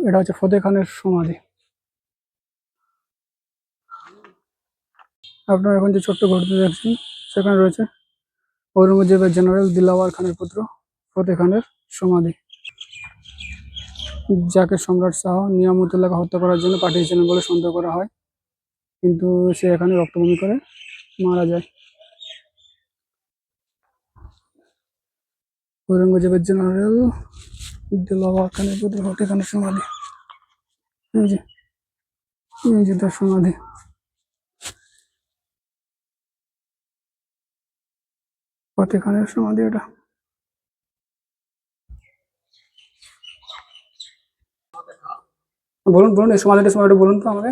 এটা হচ্ছে ফতে খানের সমাধি। আপনারা এখন যে ছোট্ট ঘরটি দেখছেন সেখানে রয়েছে ঔরঙ্গজেবের জেনারেল দিলাওয়ার খানের পুত্র ফতে খানের সমাধি, যাকে সম্রাট শাহ নিয়ামতুল্লাহকে হত্যা করার জন্য পাঠিয়েছিলেন বলে সন্দেহ করা হয়, কিন্তু সে এখানে রক্তবমি করে মারা যায়। ঔরঙ্গজেবের জেনারেল দিলাওয়ার খানের পুত্র ফতে খানের সমাধি, এই যে তার সমাধি। ফতে খানের সমাধি এটা। বলুন এই সমাধিটা বলুন তো আমাকে।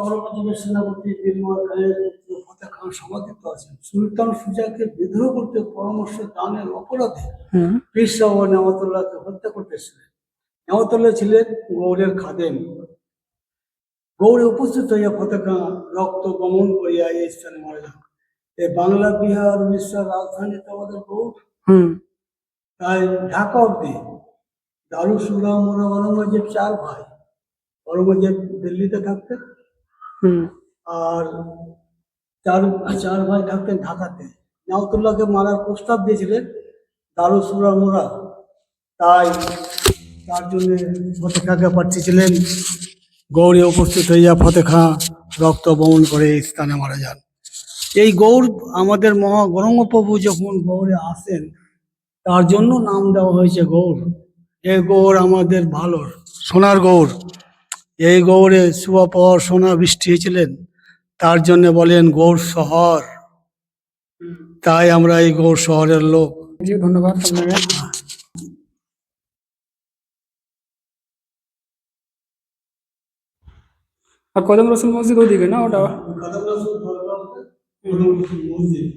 ঔরঙ্গজেবের সেনাপতি দিলওয়ার খানের পুত্র ফতে খান সমাধিত আছেন। সুলতান সুজাকে বিদ্রোহ করতে পরামর্শ দানের অপরাধে পীর শাহ নেয়ামতুল্লাহকে হত্যা করতেছিলেন। নেয়ামতুল্লাহ ছিলেন গৌড়ের খাদেম। গৌড়ে উপস্থিত হইয়া ফতে খান রক্ত গমন করিয়া এই স্থানে মারা যান। এই বাংলা, বিহার, উড়িষ্যার রাজধানী তো আমাদের গৌড়। তাই ঢাকা অব্দি দারুসুলাম ঔরঙ্গজেব 4 ভাই। ঔরঙ্গজেব দিল্লিতে থাকতেন, আর চার ভাই থাকতেন ঢাকাতে। নেয়ামতুল্লাহকে মারার প্রস্তাব দিয়েছিলেন দারুসুলামরা, তাই তার জন্য ফতে খাঁকে পাঠিয়েছিলেন। গৌড়ে উপস্থিত হইয়া ফতে খাঁ রক্ত বমন করে এই স্থানে মারা যান। এই গৌড় আমাদের মহা গৌরাঙ্গপ্রভু যখন গৌড়ে আসেন তার জন্য নাম দেওয়া হয়েছে গৌড়। এই গৌড় আমাদের ভালোর সোনার গৌড়। এই গৌড়ে সুয়াপর সোনা বৃষ্টি হয়েছিলেন, তার জন্য বলেন গৌড় শহর। তাই আমরা এই গৌড় শহরের লোক। ধন্যবাদ আপনাকে। আর কদম রসুল মসজিদ ওইদিকে না ওটা? কদম রসুল মসজিদ।